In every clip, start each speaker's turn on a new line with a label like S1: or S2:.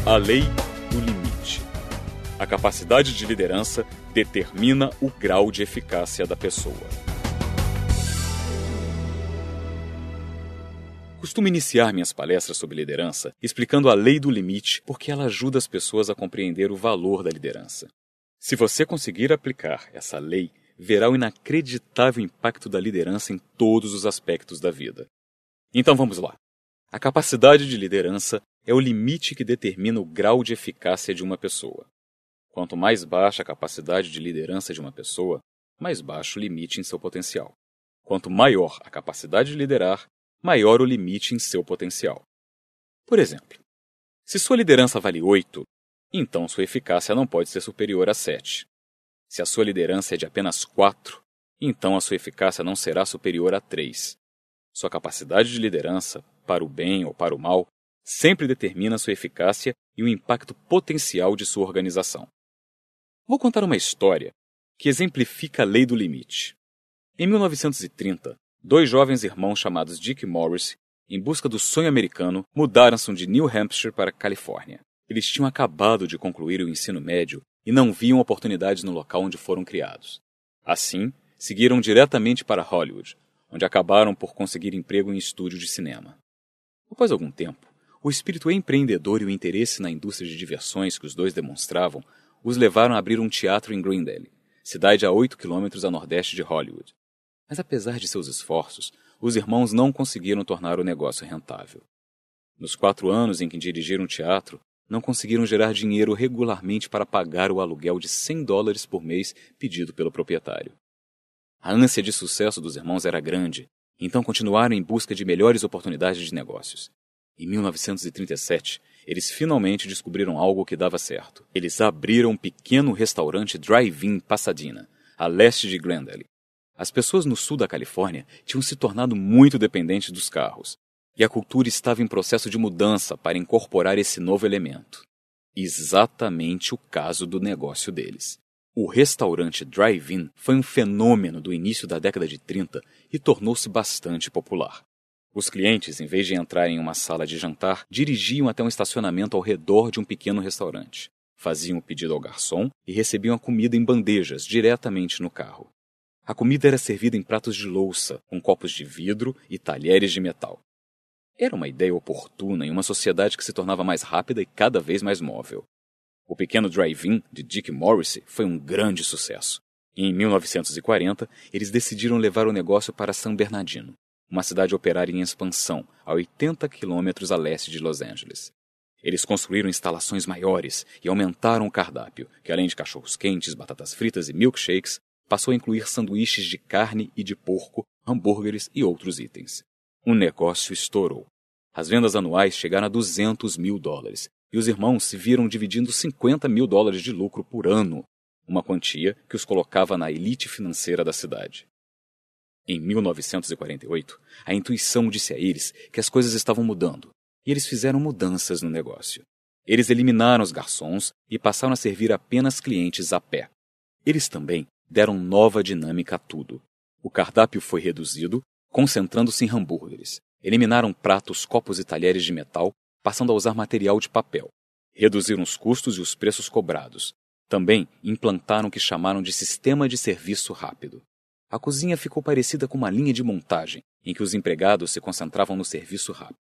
S1: A lei do limite. A capacidade de liderança determina o grau de eficácia da pessoa. Costumo iniciar minhas palestras sobre liderança explicando a lei do limite porque ela ajuda as pessoas a compreender o valor da liderança. Se você conseguir aplicar essa lei, verá o inacreditável impacto da liderança em todos os aspectos da vida. Então vamos lá. A capacidade de liderança é o limite que determina o grau de eficácia de uma pessoa. Quanto mais baixa a capacidade de liderança de uma pessoa, mais baixo o limite em seu potencial. Quanto maior a capacidade de liderar, maior o limite em seu potencial. Por exemplo, se sua liderança vale 8, então sua eficácia não pode ser superior a 7. Se a sua liderança é de apenas 4, então a sua eficácia não será superior a 3. Sua capacidade de liderança, para o bem ou para o mal, sempre determina sua eficácia e o impacto potencial de sua organização. Vou contar uma história que exemplifica a lei do limite. Em 1930, dois jovens irmãos chamados Dick e Morris, em busca do sonho americano, mudaram-se de New Hampshire para a Califórnia. Eles tinham acabado de concluir o ensino médio e não viam oportunidades no local onde foram criados. Assim, seguiram diretamente para Hollywood, onde acabaram por conseguir emprego em estúdio de cinema. Após algum tempo, o espírito empreendedor e o interesse na indústria de diversões que os dois demonstravam os levaram a abrir um teatro em Glendale, cidade a 8 quilômetros a nordeste de Hollywood. Mas apesar de seus esforços, os irmãos não conseguiram tornar o negócio rentável. Nos 4 anos em que dirigiram o teatro, não conseguiram gerar dinheiro regularmente para pagar o aluguel de $100 por mês pedido pelo proprietário. A ânsia de sucesso dos irmãos era grande, então continuaram em busca de melhores oportunidades de negócios. Em 1937, eles finalmente descobriram algo que dava certo. Eles abriram um pequeno restaurante drive-in em Pasadena, a leste de Glendale. As pessoas no sul da Califórnia tinham se tornado muito dependentes dos carros, e a cultura estava em processo de mudança para incorporar esse novo elemento. Exatamente o caso do negócio deles. O restaurante drive-in foi um fenômeno do início da década de 30 e tornou-se bastante popular. Os clientes, em vez de entrar em uma sala de jantar, dirigiam até um estacionamento ao redor de um pequeno restaurante. Faziam o pedido ao garçom e recebiam a comida em bandejas diretamente no carro. A comida era servida em pratos de louça, com copos de vidro e talheres de metal. Era uma ideia oportuna em uma sociedade que se tornava mais rápida e cada vez mais móvel. O pequeno drive-in de Dick Morris foi um grande sucesso. E em 1940, eles decidiram levar o negócio para San Bernardino, uma cidade operária em expansão, a 80 quilômetros a leste de Los Angeles. Eles construíram instalações maiores e aumentaram o cardápio, que além de cachorros quentes, batatas fritas e milkshakes, passou a incluir sanduíches de carne e de porco, hambúrgueres e outros itens. O negócio estourou. As vendas anuais chegaram a $200 mil, e os irmãos se viram dividindo $50 mil de lucro por ano, uma quantia que os colocava na elite financeira da cidade. Em 1948, a intuição disse a eles que as coisas estavam mudando, e eles fizeram mudanças no negócio. Eles eliminaram os garçons e passaram a servir apenas clientes a pé. Eles também deram nova dinâmica a tudo. O cardápio foi reduzido, concentrando-se em hambúrgueres. Eliminaram pratos, copos e talheres de metal, passando a usar material de papel. Reduziram os custos e os preços cobrados. Também implantaram o que chamaram de sistema de serviço rápido. A cozinha ficou parecida com uma linha de montagem, em que os empregados se concentravam no serviço rápido.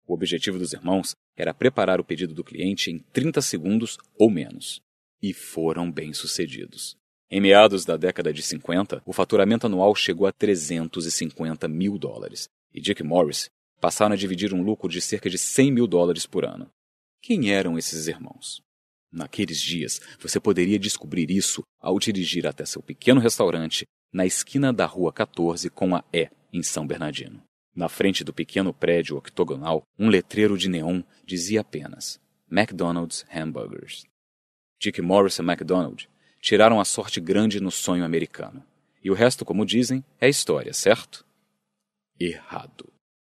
S1: O objetivo dos irmãos era preparar o pedido do cliente em 30 segundos ou menos. E foram bem-sucedidos. Em meados da década de 50, o faturamento anual chegou a $350 mil, e Dick e Morris passaram a dividir um lucro de cerca de $100 mil por ano. Quem eram esses irmãos? Naqueles dias, você poderia descobrir isso ao dirigir até seu pequeno restaurante na esquina da Rua 14 com a E, em São Bernardino. Na frente do pequeno prédio octogonal, um letreiro de neon dizia apenas McDonald's Hamburgers. Dick Morris e McDonald tiraram a sorte grande no sonho americano. E o resto, como dizem, é história, certo? Errado.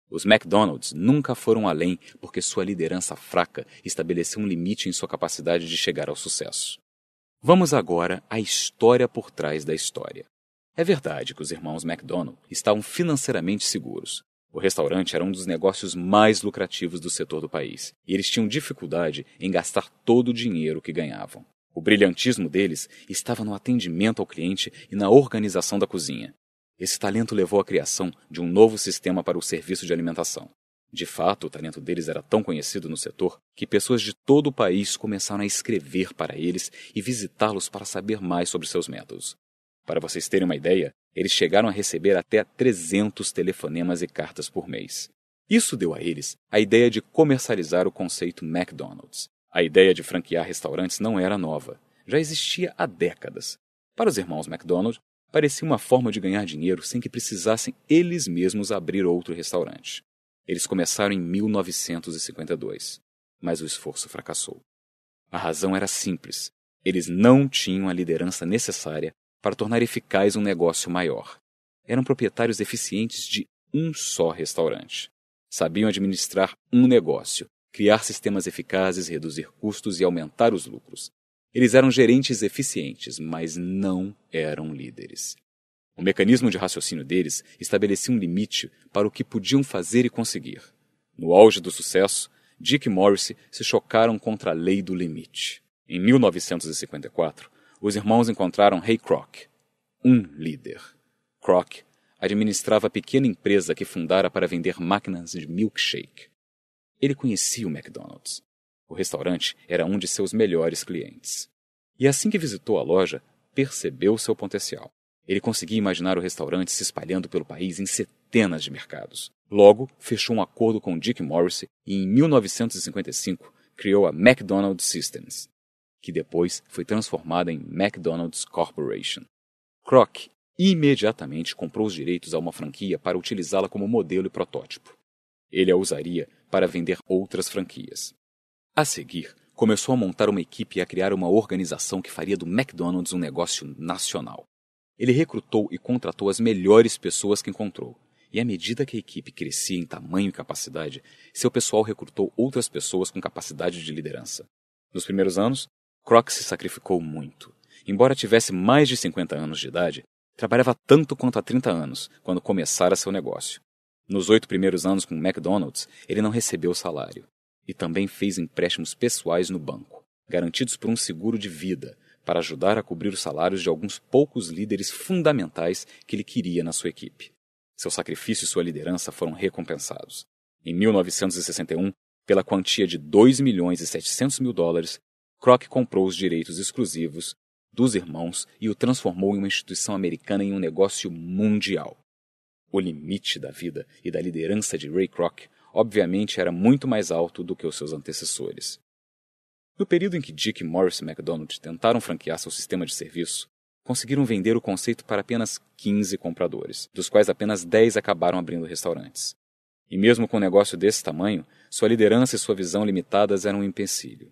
S1: Os McDonald's nunca foram além porque sua liderança fraca estabeleceu um limite em sua capacidade de chegar ao sucesso. Vamos agora à história por trás da história. É verdade que os irmãos McDonald estavam financeiramente seguros. O restaurante era um dos negócios mais lucrativos do setor do país, e eles tinham dificuldade em gastar todo o dinheiro que ganhavam. O brilhantismo deles estava no atendimento ao cliente e na organização da cozinha. Esse talento levou à criação de um novo sistema para o serviço de alimentação. De fato, o talento deles era tão conhecido no setor que pessoas de todo o país começaram a escrever para eles e visitá-los para saber mais sobre seus métodos. Para vocês terem uma ideia, eles chegaram a receber até 300 telefonemas e cartas por mês. Isso deu a eles a ideia de comercializar o conceito McDonald's. A ideia de franquear restaurantes não era nova, já existia há décadas. Para os irmãos McDonald, parecia uma forma de ganhar dinheiro sem que precisassem eles mesmos abrir outro restaurante. Eles começaram em 1952, mas o esforço fracassou. A razão era simples. Eles não tinham a liderança necessária para tornar eficaz um negócio maior. Eram proprietários eficientes de um só restaurante. Sabiam administrar um negócio, criar sistemas eficazes, reduzir custos e aumentar os lucros. Eles eram gerentes eficientes, mas não eram líderes. O mecanismo de raciocínio deles estabelecia um limite para o que podiam fazer e conseguir. No auge do sucesso, Dick e Morrissey se chocaram contra a lei do limite. Em 1954, os irmãos encontraram Ray Kroc, um líder. Kroc administrava a pequena empresa que fundara para vender máquinas de milkshake. Ele conhecia o McDonald's. O restaurante era um de seus melhores clientes. E assim que visitou a loja, percebeu seu potencial. Ele conseguia imaginar o restaurante se espalhando pelo país em centenas de mercados. Logo, fechou um acordo com Dick Morrissey e, em 1955, criou a McDonald's Systems, que depois foi transformada em McDonald's Corporation. Kroc imediatamente comprou os direitos a uma franquia para utilizá-la como modelo e protótipo. Ele a usaria para vender outras franquias. A seguir, começou a montar uma equipe e a criar uma organização que faria do McDonald's um negócio nacional. Ele recrutou e contratou as melhores pessoas que encontrou, e à medida que a equipe crescia em tamanho e capacidade, seu pessoal recrutou outras pessoas com capacidade de liderança. Nos primeiros anos, Kroc se sacrificou muito. Embora tivesse mais de 50 anos de idade, trabalhava tanto quanto há 30 anos, quando começara seu negócio. Nos 8 primeiros anos com o McDonald's, ele não recebeu salário. E também fez empréstimos pessoais no banco, garantidos por um seguro de vida, para ajudar a cobrir os salários de alguns poucos líderes fundamentais que ele queria na sua equipe. Seu sacrifício e sua liderança foram recompensados. Em 1961, pela quantia de $2.700.000, Kroc comprou os direitos exclusivos dos irmãos e o transformou em uma instituição americana em um negócio mundial. O limite da vida e da liderança de Ray Kroc, obviamente, era muito mais alto do que os seus antecessores. No período em que Dick e Morrissey McDonald tentaram franquear seu sistema de serviço, conseguiram vender o conceito para apenas 15 compradores, dos quais apenas 10 acabaram abrindo restaurantes. E mesmo com um negócio desse tamanho, sua liderança e sua visão limitadas eram um empecilho.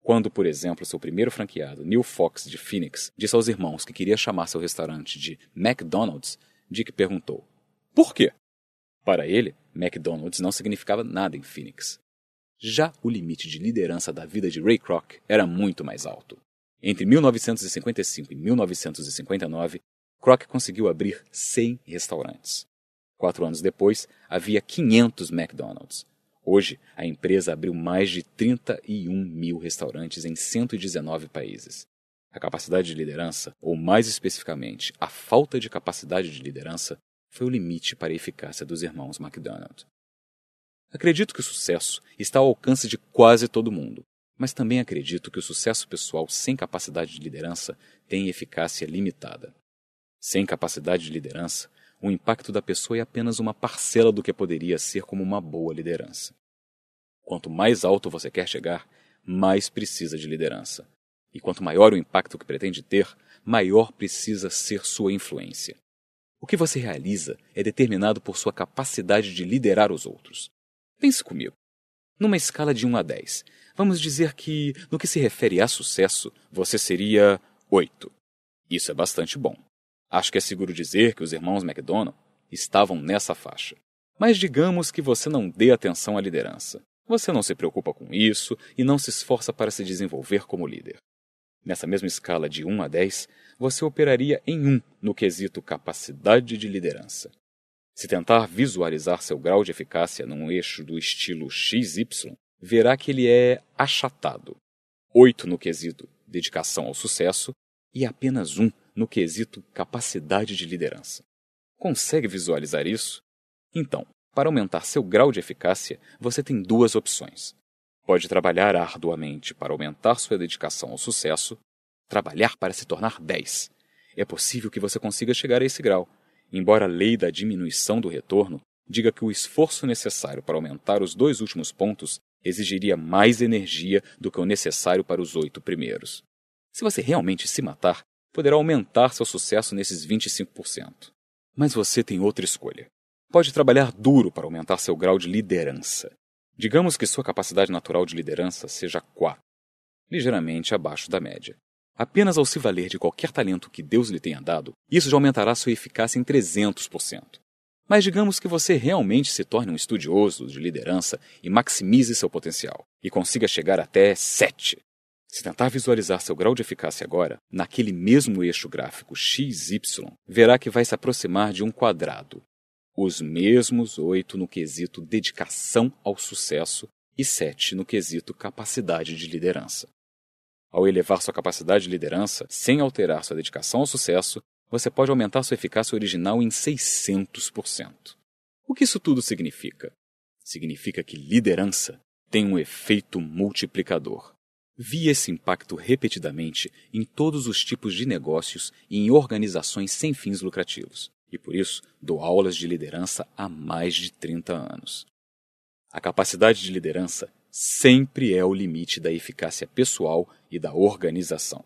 S1: Quando, por exemplo, seu primeiro franqueado, Neil Fox, de Phoenix, disse aos irmãos que queria chamar seu restaurante de McDonald's, Dick perguntou: por quê? Para ele, McDonald's não significava nada em Phoenix. Já o limite de liderança da vida de Ray Kroc era muito mais alto. Entre 1955 e 1959, Kroc conseguiu abrir 100 restaurantes. 4 anos depois, havia 500 McDonald's. Hoje, a empresa abriu mais de 31 mil restaurantes em 119 países. A capacidade de liderança, ou mais especificamente, a falta de capacidade de liderança, foi o limite para a eficácia dos irmãos McDonald. Acredito que o sucesso está ao alcance de quase todo mundo, mas também acredito que o sucesso pessoal sem capacidade de liderança tem eficácia limitada. Sem capacidade de liderança, o impacto da pessoa é apenas uma parcela do que poderia ser como uma boa liderança. Quanto mais alto você quer chegar, mais precisa de liderança. E quanto maior o impacto que pretende ter, maior precisa ser sua influência. O que você realiza é determinado por sua capacidade de liderar os outros. Pense comigo. Numa escala de 1 a 10, vamos dizer que, no que se refere a sucesso, você seria 8. Isso é bastante bom. Acho que é seguro dizer que os irmãos McDonald estavam nessa faixa. Mas digamos que você não dê atenção à liderança. Você não se preocupa com isso e não se esforça para se desenvolver como líder. Nessa mesma escala de 1 a 10, você operaria em 1 no quesito capacidade de liderança. Se tentar visualizar seu grau de eficácia num eixo do estilo XY, verá que ele é achatado. 8 no quesito dedicação ao sucesso e apenas 1 no quesito capacidade de liderança. Consegue visualizar isso? Então, para aumentar seu grau de eficácia, você tem 2 opções. Pode trabalhar arduamente para aumentar sua dedicação ao sucesso, trabalhar para se tornar 10. É possível que você consiga chegar a esse grau, embora a lei da diminuição do retorno diga que o esforço necessário para aumentar os 2 últimos pontos exigiria mais energia do que o necessário para os 8 primeiros. Se você realmente se matar, poderá aumentar seu sucesso nesses 25%. Mas você tem outra escolha. Pode trabalhar duro para aumentar seu grau de liderança. Digamos que sua capacidade natural de liderança seja 4, ligeiramente abaixo da média. Apenas ao se valer de qualquer talento que Deus lhe tenha dado, isso já aumentará sua eficácia em 300%. Mas digamos que você realmente se torne um estudioso de liderança e maximize seu potencial, e consiga chegar até 7. Se tentar visualizar seu grau de eficácia agora, naquele mesmo eixo gráfico XY, verá que vai se aproximar de um quadrado. Os mesmos 8 no quesito dedicação ao sucesso e 7 no quesito capacidade de liderança. Ao elevar sua capacidade de liderança, sem alterar sua dedicação ao sucesso, você pode aumentar sua eficácia original em 600%. O que isso tudo significa? Significa que liderança tem um efeito multiplicador. Vi esse impacto repetidamente em todos os tipos de negócios e em organizações sem fins lucrativos, e por isso dou aulas de liderança há mais de 30 anos. A capacidade de liderança sempre é o limite da eficácia pessoal e da organização.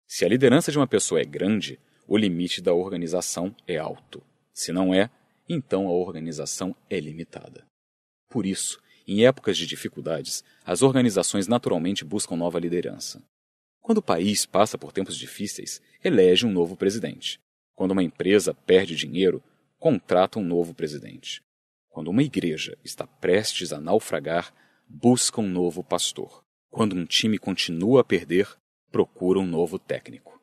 S1: Se a liderança de uma pessoa é grande, o limite da organização é alto. Se não é, então a organização é limitada. Por isso, em épocas de dificuldades, as organizações naturalmente buscam nova liderança. Quando o país passa por tempos difíceis, elege um novo presidente. Quando uma empresa perde dinheiro, contrata um novo presidente. Quando uma igreja está prestes a naufragar, busca um novo pastor. Quando um time continua a perder, procura um novo técnico.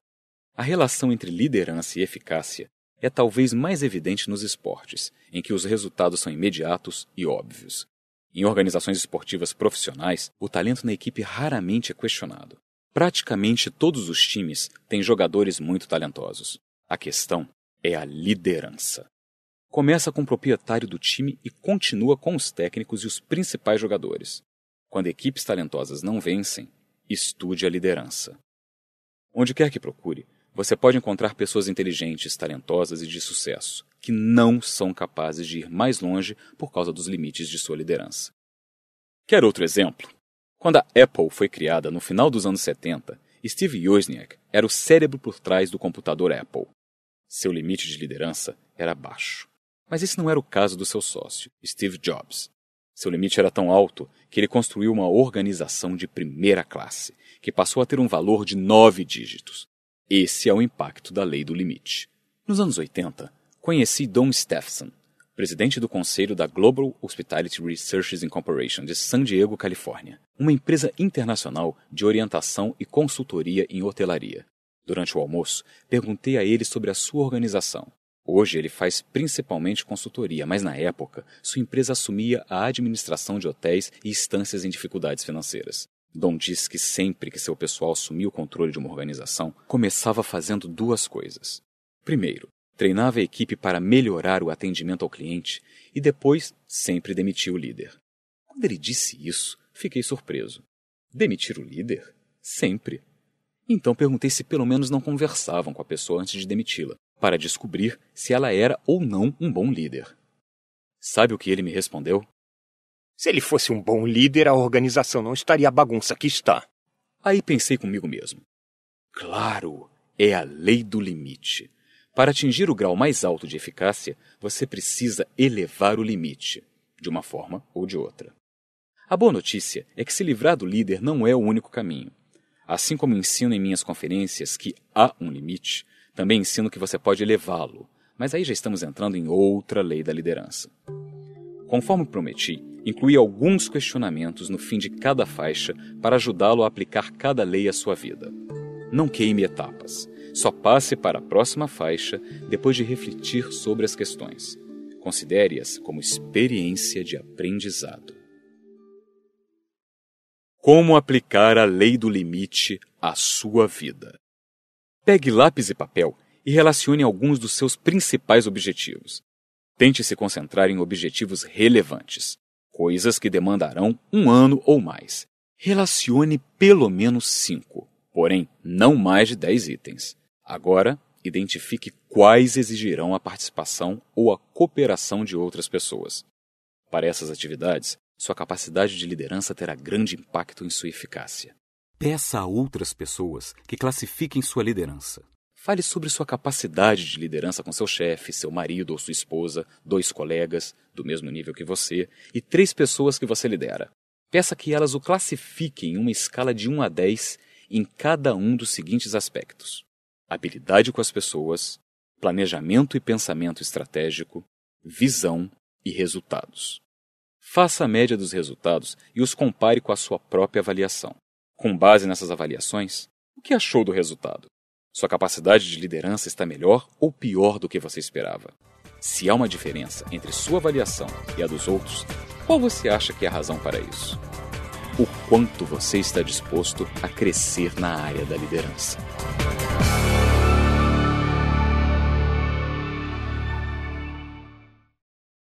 S1: A relação entre liderança e eficácia é talvez mais evidente nos esportes, em que os resultados são imediatos e óbvios. Em organizações esportivas profissionais, o talento na equipe raramente é questionado. Praticamente todos os times têm jogadores muito talentosos. A questão é a liderança. Começa com o proprietário do time e continua com os técnicos e os principais jogadores. Quando equipes talentosas não vencem, estude a liderança. Onde quer que procure, você pode encontrar pessoas inteligentes, talentosas e de sucesso, que não são capazes de ir mais longe por causa dos limites de sua liderança. Quer outro exemplo? Quando a Apple foi criada no final dos anos 70, Steve Wozniak era o cérebro por trás do computador Apple. Seu limite de liderança era baixo. Mas esse não era o caso do seu sócio, Steve Jobs. Seu limite era tão alto que ele construiu uma organização de primeira classe, que passou a ter um valor de 9 dígitos. Esse é o impacto da lei do limite. Nos anos 80, conheci Don Stephenson, presidente do conselho da Global Hospitality Research Incorporation de San Diego, Califórnia, uma empresa internacional de orientação e consultoria em hotelaria. Durante o almoço, perguntei a ele sobre a sua organização. Hoje ele faz principalmente consultoria, mas na época, sua empresa assumia a administração de hotéis e estâncias em dificuldades financeiras. Don diz que sempre que seu pessoal assumia o controle de uma organização, começava fazendo 2 coisas. Primeiro, treinava a equipe para melhorar o atendimento ao cliente e depois sempre demitia o líder. Quando ele disse isso, fiquei surpreso. Demitir o líder? Sempre. Então perguntei se pelo menos não conversavam com a pessoa antes de demiti-la, para descobrir se ela era ou não um bom líder. Sabe o que ele me respondeu?
S2: Se ele fosse um bom líder, a organização não estaria a bagunça que está.
S1: Aí pensei comigo mesmo. Claro, é a lei do limite. Para atingir o grau mais alto de eficácia, você precisa elevar o limite, de uma forma ou de outra. A boa notícia é que se livrar do líder não é o único caminho. Assim como ensino em minhas conferências que há um limite, também ensino que você pode elevá-lo, mas aí já estamos entrando em outra lei da liderança. Conforme prometi, incluí alguns questionamentos no fim de cada faixa para ajudá-lo a aplicar cada lei à sua vida. Não queime etapas, só passe para a próxima faixa depois de refletir sobre as questões. Considere-as como experiência de aprendizado. Como aplicar a lei do limite à sua vida? Pegue lápis e papel e relacione alguns dos seus principais objetivos. Tente se concentrar em objetivos relevantes, coisas que demandarão 1 ano ou mais. Relacione pelo menos 5, porém não mais de 10 itens. Agora, identifique quais exigirão a participação ou a cooperação de outras pessoas. Para essas atividades, sua capacidade de liderança terá grande impacto em sua eficácia. Peça a outras pessoas que classifiquem sua liderança. Fale sobre sua capacidade de liderança com seu chefe, seu marido ou sua esposa, 2 colegas, do mesmo nível que você, e 3 pessoas que você lidera. Peça que elas o classifiquem em uma escala de 1 a 10 em cada um dos seguintes aspectos: habilidade com as pessoas, planejamento e pensamento estratégico, visão e resultados. Faça a média dos resultados e os compare com a sua própria avaliação. Com base nessas avaliações, o que achou do resultado? Sua capacidade de liderança está melhor ou pior do que você esperava? Se há uma diferença entre sua avaliação e a dos outros, qual você acha que é a razão para isso? O quanto você está disposto a crescer na área da liderança?